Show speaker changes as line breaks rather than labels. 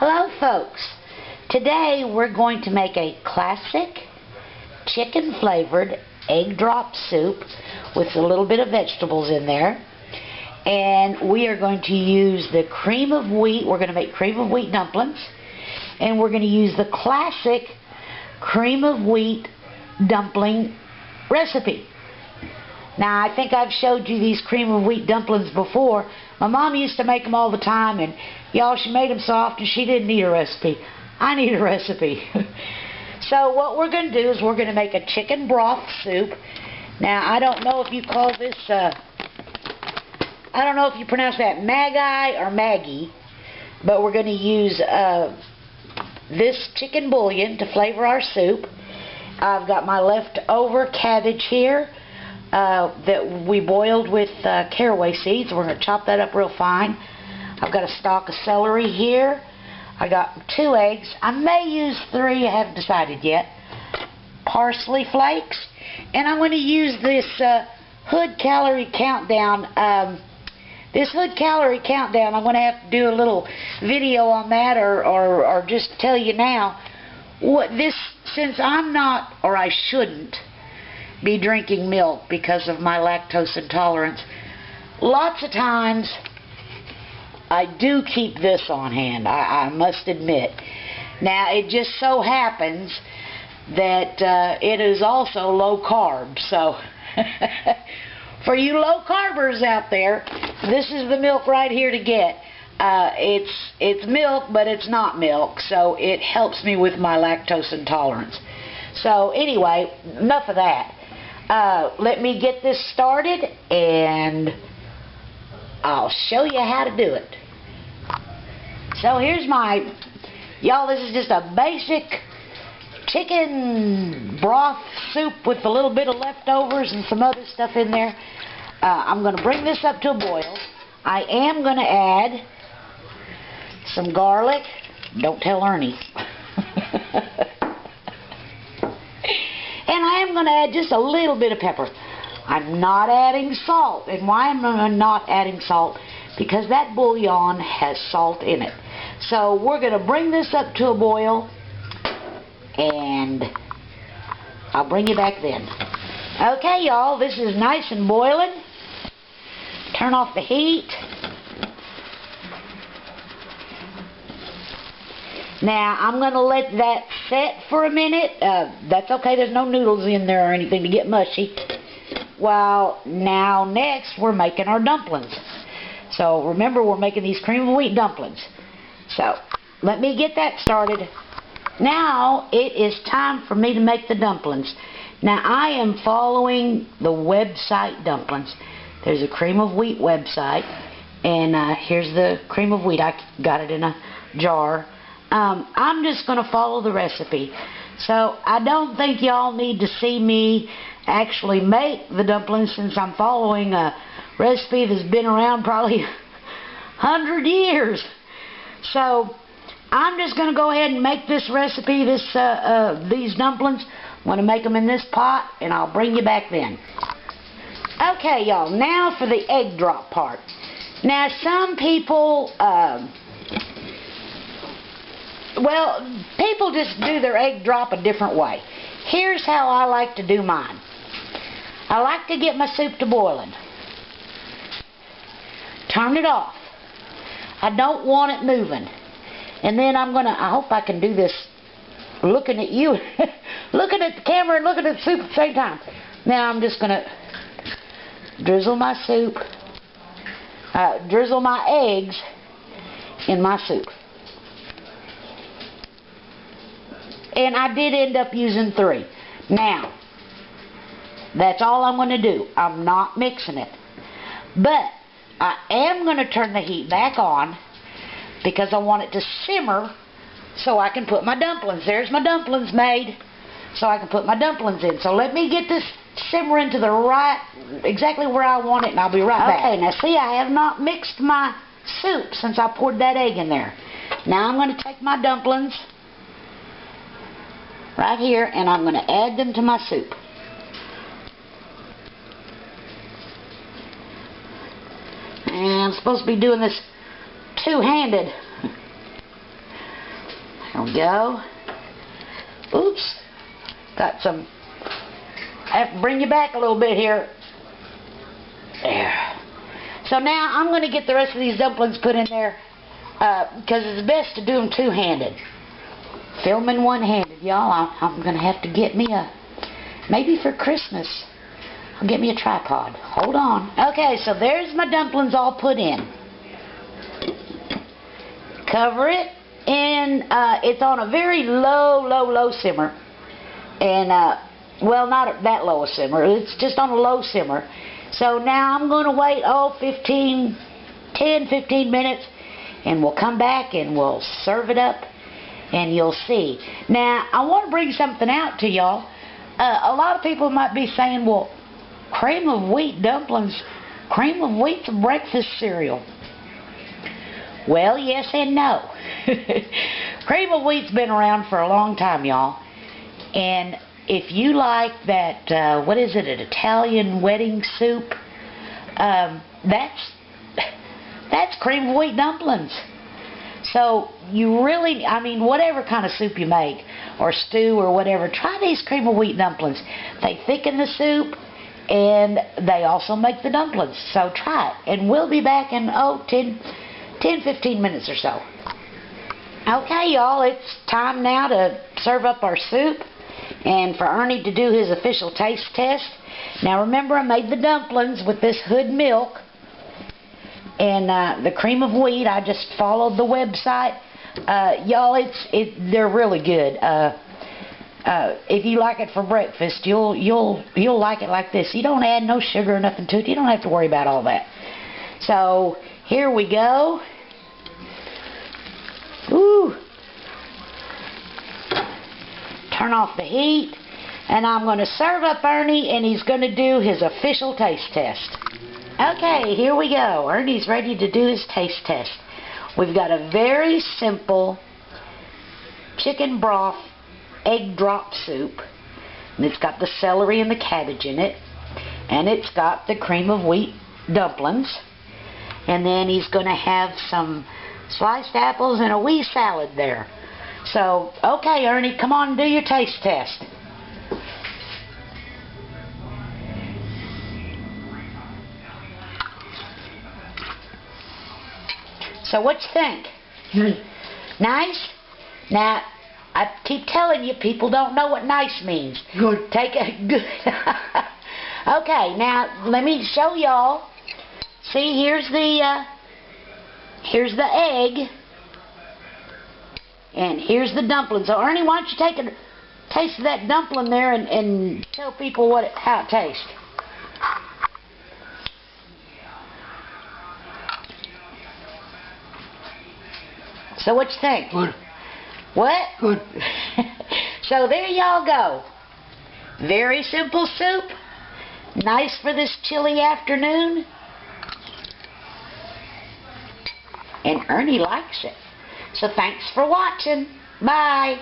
Hello folks, today we're going to make a classic chicken flavored egg drop soup with a little bit of vegetables in there, and we are going to use the cream of wheat. We're going to make cream of wheat dumplings, and we're going to use the classic cream of wheat dumpling recipe. Now, I think I've showed you these cream of wheat dumplings before. My mom used to make them all the time, and y'all, she made them so often she didn't need a recipe. I need a recipe. So what we're going to do is we're going to make a chicken broth soup. Now, I don't know if you call this, I don't know if you pronounce that Maggi or Maggie, but we're going to use this chicken bouillon to flavor our soup. I've got my leftover cabbage here that we boiled with caraway seeds. We're going to chop that up real fine. I've got a stalk of celery here. I got 2 eggs. I may use 3. I haven't decided yet. Parsley flakes. And I'm going to use this Hood Calorie Countdown. This Hood Calorie Countdown, I'm going to have to do a little video on that, or just tell you now. Since I'm not, or I shouldn't, be drinking milk because of my lactose intolerance, lots of times I do keep this on hand, I must admit. Now, it just so happens that it is also low carb, so for you low carbers out there, this is the milk right here to get. It's milk, but it's not milk, so it helps me with my lactose intolerance. So anyway, enough of that. Let me get this started, and I'll show you how to do it. So here's y'all, this is just a basic chicken broth soup with a little bit of leftovers and some other stuff in there. I'm going to bring this up to a boil. I am going to add some garlic. Don't tell Ernie. And I am going to add just a little bit of pepper. I'm not adding salt. And why am I not adding salt? Because that bouillon has salt in it. So we're going to bring this up to a boil, and I'll bring you back then. Okay, y'all, this is nice and boiling. Turn off the heat. Now, I'm going to let that set for a minute. That's okay. There's no noodles in there or anything to get mushy. Well, now next we're making our dumplings. So remember, we're making these cream of wheat dumplings. So let me get that started. Now it is time for me to make the dumplings. Now, I am following the website Dumplings. There's a cream of wheat website, and here's the cream of wheat. I got it in a jar. I'm just going to follow the recipe. So I don't think y'all need to see me actually make the dumplings, since I'm following a recipe that's been around probably 100 years. So I'm just going to go ahead and make this recipe, these dumplings. I'm going to make them in this pot, and I'll bring you back then. Okay, y'all, now for the egg drop part. Now, some people, well, people just do their egg drop a different way. Here's how I like to do mine. I like to get my soup to boiling. Turn it off. I don't want it moving. And then I hope I can do this looking at you, looking at the camera and looking at the soup at the same time. Now I'm just going to drizzle my soup, drizzle my eggs in my soup. And I did end up using 3. Now, that's all I'm going to do. I'm not mixing it. But I am going to turn the heat back on, because I want it to simmer so I can put my dumplings. There's my dumplings made, so I can put my dumplings in. So let me get this simmering to exactly where I want it, and I'll be right back. Okay, now see, I have not mixed my soup since I poured that egg in there. Now I'm going to take my dumplings right here, and I'm going to add them to my soup. And I'm supposed to be doing this two-handed. There we go. Oops. Got some. I have to bring you back a little bit here. There. So now I'm going to get the rest of these dumplings put in there because it's best to do them two-handed. Filming one-handed, y'all. I'm going to have to get me a, maybe for Christmas, I'll get me a tripod. Hold on. Okay, so there's my dumplings all put in. Cover it, and it's on a very low simmer. And, well, not that low a simmer. It's just on a low simmer. So now I'm going to wait, 10-15 minutes, and we'll come back and we'll serve it up, and you'll see. Now, I want to bring something out to y'all. A lot of people might be saying, well, cream of wheat dumplings, cream of wheat's a breakfast cereal. Well, yes and no. Cream of wheat's been around for a long time, y'all. And if you like that, what is it, an Italian wedding soup, that's cream of wheat dumplings. So you really, I mean, whatever kind of soup you make, or stew or whatever, try these cream of wheat dumplings. They thicken the soup, and they also make the dumplings. So try it. And we'll be back in, 10-15 minutes or so. Okay, y'all, it's time now to serve up our soup. And for Ernie to do his official taste test. Now remember, I made the dumplings with this Hood milk and the cream of wheat. I just followed the website. Y'all, they're really good. If you like it for breakfast, you'll like it like this. You don't add no sugar or nothing to it. You don't have to worry about all that. So here we go. Ooh. Turn off the heat, and I'm going to serve up Ernie, and he's going to do his official taste test. Okay, here we go. Ernie's ready to do his taste test. We've got a very simple chicken broth egg drop soup, and it's got the celery and the cabbage in it, and it's got the cream of wheat dumplings, and then he's going to have some sliced apples and a wee salad there. So, okay, Ernie, come on and do your taste test. So, what you think? Nice? Now, I keep telling you, people don't know what nice means.
Good.
Take a good. Okay, now let me show y'all. See, here's the egg. And here's the dumpling. So, Ernie, why don't you take a taste of that dumpling there and tell people how it tastes. So, what you think?
Good.
What?
Good.
So, there y'all go. Very simple soup. Nice for this chilly afternoon. And Ernie likes it. So thanks for watching. Bye.